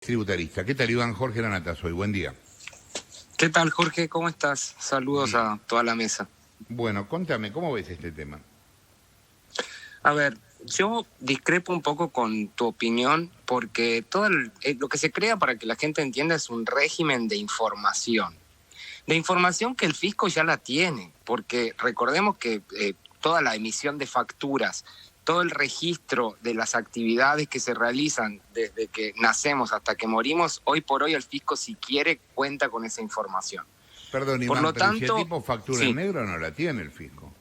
Tributarista. ¿Qué tal, Iván? Jorge Lanata soy. Buen día. ¿Qué tal, Jorge? ¿Cómo estás? Saludos a toda la mesa. Bueno, contame, ¿cómo ves este tema? A ver, yo discrepo un poco con tu opinión porque lo que se crea, para que la gente entienda, es un régimen de información. De información que el fisco ya la tiene, porque recordemos que toda la emisión de facturas, todo el registro de las actividades que se realizan desde que nacemos hasta que morimos, hoy por hoy el fisco, si quiere, cuenta con esa información. Perdón, Por Iván, lo pero tanto, si el tipo factura sí. en negro, no la tiene el fisco.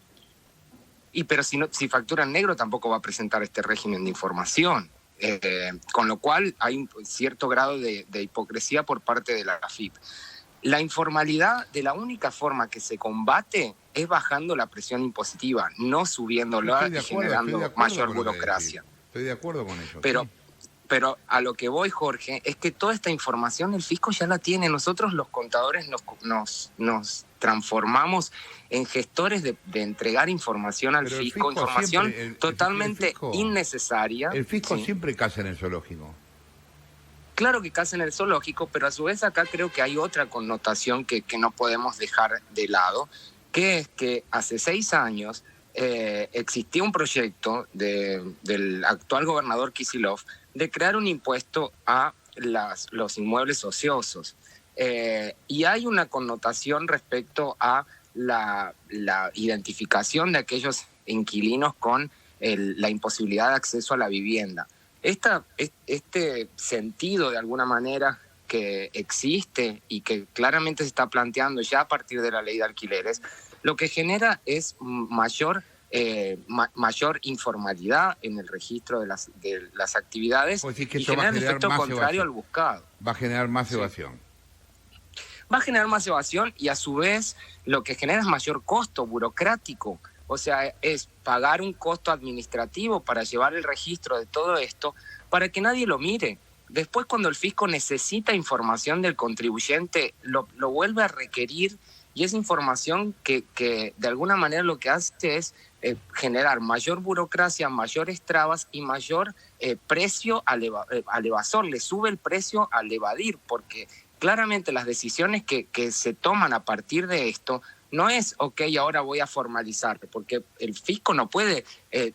Pero si factura en negro tampoco va a presentar este régimen de información. Con lo cual hay un cierto grado de hipocresía por parte de la AFIP. La informalidad, de la única forma que se combate es bajando la presión impositiva, no subiéndola y generando mayor burocracia. Estoy de acuerdo con eso. Pero a lo que voy, Jorge, es que toda esta información el fisco ya la tiene. Nosotros los contadores nos transformamos en gestores de entregar información al fisco, información totalmente innecesaria. El fisco siempre caza en el zoológico. Claro que caza en el zoológico, pero a su vez acá creo que hay otra connotación que no podemos dejar de lado, que es que hace 6 años existía un proyecto del actual gobernador Kicillof de crear un impuesto a los inmuebles ociosos. Y hay una connotación respecto a la identificación de aquellos inquilinos con la imposibilidad de acceso a la vivienda. Este sentido, de alguna manera, que existe y que claramente se está planteando ya a partir de la ley de alquileres, lo que genera es mayor informalidad en el registro de las actividades y genera el efecto contrario al buscado. Va a generar más evasión. Va a generar más evasión y a su vez lo que genera es mayor costo burocrático. O sea, es pagar un costo administrativo para llevar el registro de todo esto para que nadie lo mire. Después, cuando el fisco necesita información del contribuyente, lo vuelve a requerir, y esa información que de alguna manera lo que hace es generar mayor burocracia, mayores trabas y mayor precio al evasor. Le sube el precio al evadir, porque claramente las decisiones que se toman a partir de esto no es, ahora voy a formalizar, porque el fisco no puede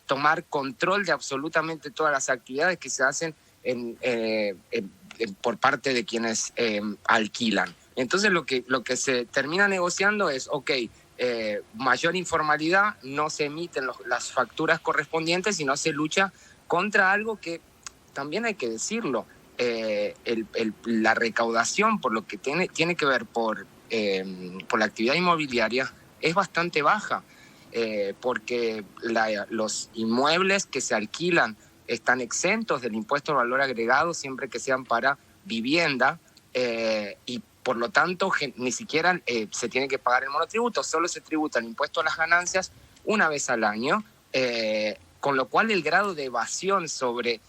tomar control de absolutamente todas las actividades que se hacen por parte de quienes alquilan. Entonces lo que se termina negociando es, mayor informalidad, no se emiten las facturas correspondientes y no se lucha contra algo que también hay que decirlo. La recaudación, por lo que tiene que ver por la actividad inmobiliaria, es bastante baja, porque los inmuebles que se alquilan están exentos del impuesto al valor agregado siempre que sean para vivienda, y por lo tanto ni siquiera se tiene que pagar el monotributo, solo se tributa el impuesto a las ganancias una vez al año, con lo cual el grado de evasión sobre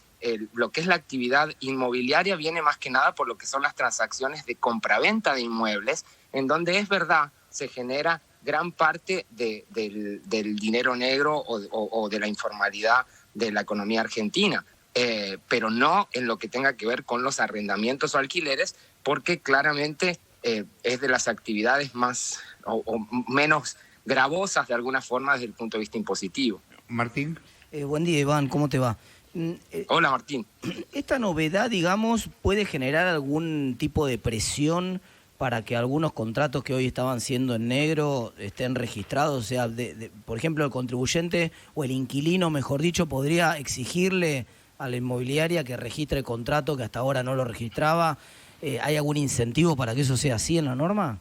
lo que es la actividad inmobiliaria viene más que nada por lo que son las transacciones de compraventa de inmuebles, en donde es verdad se genera gran parte del dinero negro o de la informalidad de la economía argentina, pero no en lo que tenga que ver con los arrendamientos o alquileres, porque claramente es de las actividades más o menos gravosas de alguna forma desde el punto de vista impositivo. Martín. Buen día, Iván, ¿cómo te va? Hola, Martín. ¿Esta novedad, digamos, puede generar algún tipo de presión para que algunos contratos que hoy estaban siendo en negro estén registrados? O sea, por ejemplo, el contribuyente o el inquilino, mejor dicho, podría exigirle a la inmobiliaria que registre el contrato que hasta ahora no lo registraba. ¿Hay algún incentivo para que eso sea así en la norma?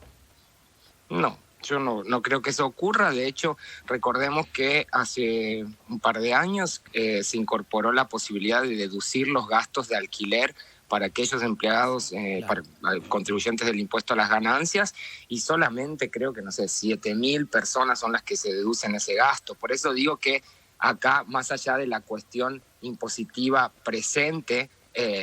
No. Yo no creo que eso ocurra. De hecho, recordemos que hace un par de años se incorporó la posibilidad de deducir los gastos de alquiler para aquellos empleados, para contribuyentes del impuesto a las ganancias, y solamente creo que, 7.000 personas son las que se deducen ese gasto. Por eso digo que acá, más allá de la cuestión impositiva presente,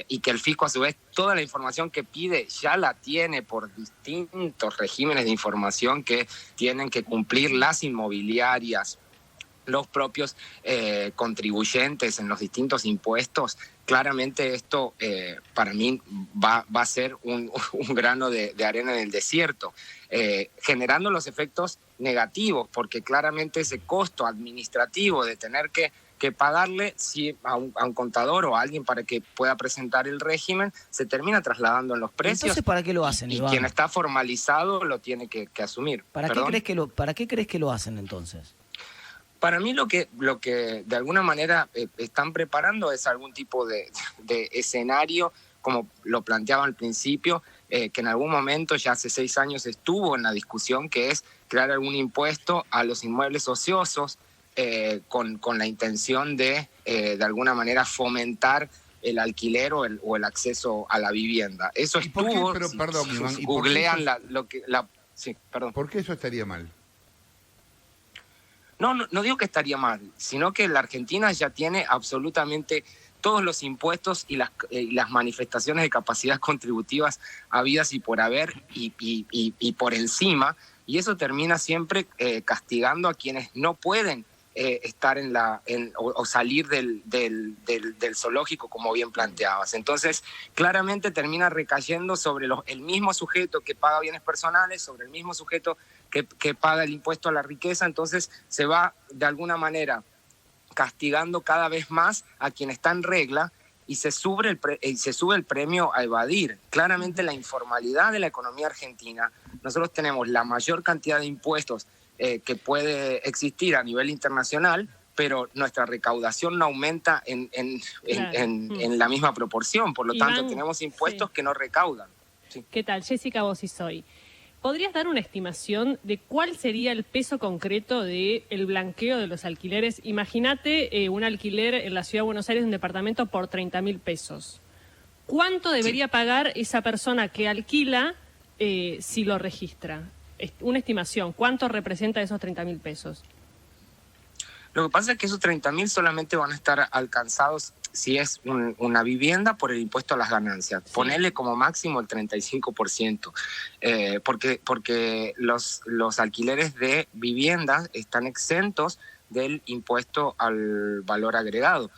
y que el fisco a su vez toda la información que pide ya la tiene por distintos regímenes de información que tienen que cumplir las inmobiliarias los propios contribuyentes en los distintos impuestos. Claramente esto para mí va a ser un grano de arena en el desierto, generando los efectos negativos, porque claramente ese costo administrativo de tener que pagarle a un contador o a alguien para que pueda presentar el régimen se termina trasladando en los precios. Entonces, ¿para qué lo hacen, y Iván? quien está formalizado lo tiene que asumir. ¿Para qué crees que lo hacen entonces? Para mí lo que de alguna manera están preparando es algún tipo de escenario, como lo planteaba al principio, que en algún momento, ya hace 6 años, estuvo en la discusión, que es crear algún impuesto a los inmuebles ociosos con la intención de alguna manera fomentar el alquiler o el acceso a la vivienda. Eso estuvo, Pero, perdón, Iván, ¿y por qué googlean eso, sí, perdón. ¿por qué eso estaría mal? No digo que estaría mal, sino que la Argentina ya tiene absolutamente todos los impuestos y las manifestaciones de capacidad contributivas habidas y por haber y por encima, y eso termina siempre castigando a quienes no pueden estar o salir del zoológico, como bien planteabas. Entonces, claramente termina recayendo sobre el mismo sujeto que paga bienes personales, sobre el mismo sujeto que paga el impuesto a la riqueza. Entonces, se va de alguna manera castigando cada vez más a quien está en regla y se sube el premio a evadir. Claramente la informalidad de la economía argentina, nosotros tenemos la mayor cantidad de impuestos que puede existir a nivel internacional, pero nuestra recaudación no aumenta en la misma proporción. Por lo Iván, tanto, tenemos impuestos que no recaudan. Sí. ¿Qué tal? Jessica Bosisoy. ¿Podrías dar una estimación de cuál sería el peso concreto del blanqueo de los alquileres? Imagínate un alquiler en la Ciudad de Buenos Aires, un departamento por 30.000 pesos. ¿Cuánto debería pagar esa persona que alquila si lo registra? Una estimación, ¿cuánto representa esos 30.000 pesos? Lo que pasa es que esos 30.000 solamente van a estar alcanzados si es una vivienda por el impuesto a las ganancias. Sí. Ponerle como máximo el 35%, porque los alquileres de viviendas están exentos del impuesto al valor agregado,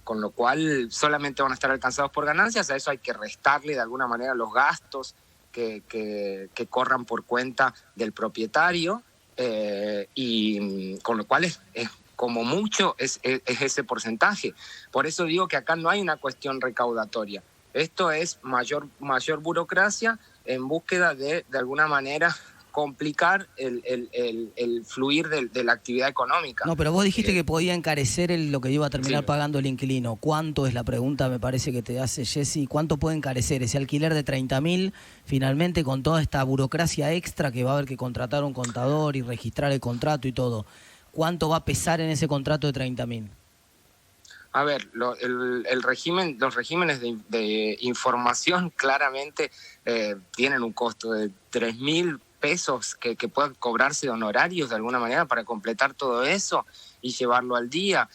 con lo cual solamente van a estar alcanzados por ganancias. A eso hay que restarle de alguna manera los gastos que corran por cuenta del propietario, y con lo cual es como mucho es ese porcentaje. Por eso digo que acá no hay una cuestión recaudatoria. Esto es mayor burocracia en búsqueda de alguna manera complicar el fluir de la actividad económica. No, pero vos dijiste que podía encarecer lo que iba a terminar pagando el inquilino. ¿Cuánto es la pregunta, me parece, que te hace Jessy? ¿Cuánto puede encarecer ese alquiler de 30.000 finalmente con toda esta burocracia extra que va a haber que contratar un contador y registrar el contrato y todo? ¿Cuánto va a pesar en ese contrato de 30.000? A ver, los regímenes de información claramente tienen un costo de 3.000 pesos que puedan cobrarse de honorarios de alguna manera para completar todo eso y llevarlo al día.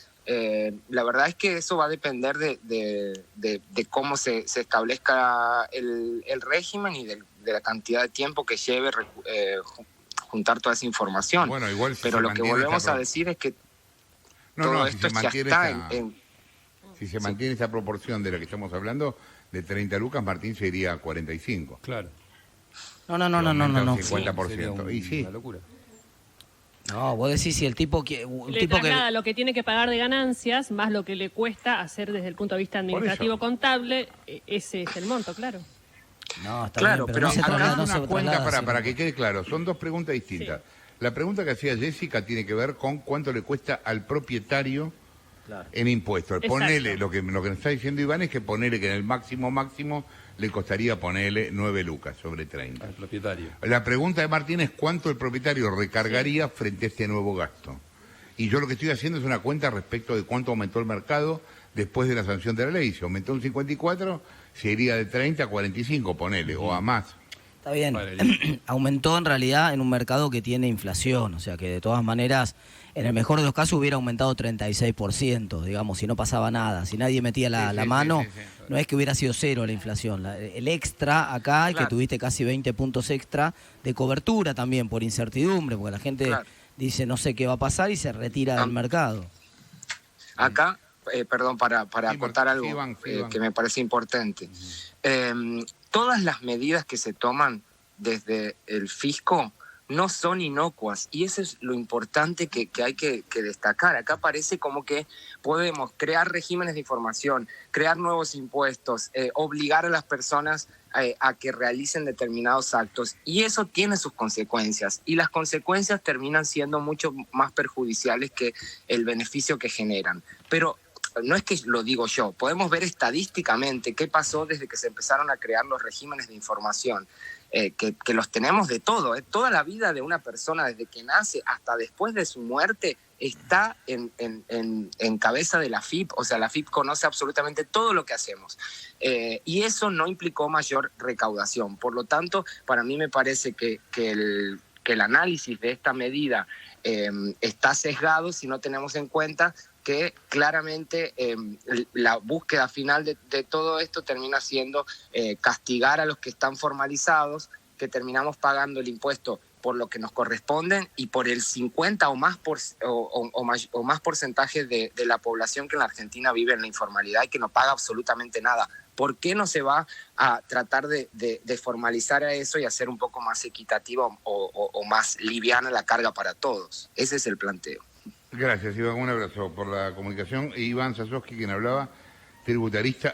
La verdad es que eso va a depender de cómo se establezca el régimen y de la cantidad de tiempo que lleve juntar toda esa información. Bueno, igual si pero lo que volvemos a decir es que todo esto ya está si se mantiene esa proporción de la que estamos hablando, de 30 lucas, Martín se iría a 45. Claro. No. 50%. Sí, y sí. una locura. No, vos decís si el tipo que... Le traslada lo que tiene que pagar de ganancias, más lo que le cuesta hacer desde el punto de vista administrativo contable, ese es el monto, claro. No, está claro, bien, pero no se Acá traslada, es una cuenta para que que... quede claro, son dos preguntas distintas. Sí. La pregunta que hacía Jessica tiene que ver con cuánto le cuesta al propietario en impuestos. Ponele, lo que nos está diciendo Iván es que ponele que en el máximo le costaría ponerle 9 lucas sobre 30. Al propietario. La pregunta de Martín es cuánto el propietario recargaría frente a este nuevo gasto. Y yo lo que estoy haciendo es una cuenta respecto de cuánto aumentó el mercado después de la sanción de la ley. Si aumentó un 54, se iría de 30 a 45, ponele, o a más. Está bien. Aumentó en realidad en un mercado que tiene inflación, o sea que de todas maneras, en el mejor de los casos hubiera aumentado 36%, digamos, si no pasaba nada, si nadie metía la mano, no es que hubiera sido cero la inflación. El extra acá es que tuviste casi 20 puntos extra de cobertura también por incertidumbre, porque la gente dice no sé qué va a pasar y se retira del mercado. Acá, perdón, para acotar algo Iván. que me parece importante. Todas las medidas que se toman desde el fisco no son inocuas, y eso es lo importante que hay que destacar. Acá parece como que podemos crear regímenes de información, crear nuevos impuestos, obligar a las personas a que realicen determinados actos, y eso tiene sus consecuencias, y las consecuencias terminan siendo mucho más perjudiciales que el beneficio que generan. Pero no es que lo digo yo, podemos ver estadísticamente qué pasó desde que se empezaron a crear los regímenes de información, que los tenemos de todo, toda la vida de una persona, desde que nace hasta después de su muerte, está en cabeza de la AFIP. O sea, la AFIP conoce absolutamente todo lo que hacemos, y eso no implicó mayor recaudación. Por lo tanto, para mí me parece que el análisis de esta medida está sesgado si no tenemos en cuenta que claramente la búsqueda final de todo esto termina siendo castigar a los que están formalizados, que terminamos pagando el impuesto por lo que nos corresponden y por el 50 o más porcentaje de la población que en la Argentina vive en la informalidad y que no paga absolutamente nada. ¿Por qué no se va a tratar de formalizar a eso y hacer un poco más equitativa o más liviana la carga para todos? Ese es el planteo. Gracias, Iván. Un abrazo por la comunicación. Iván Sasovsky, quien hablaba, tributarista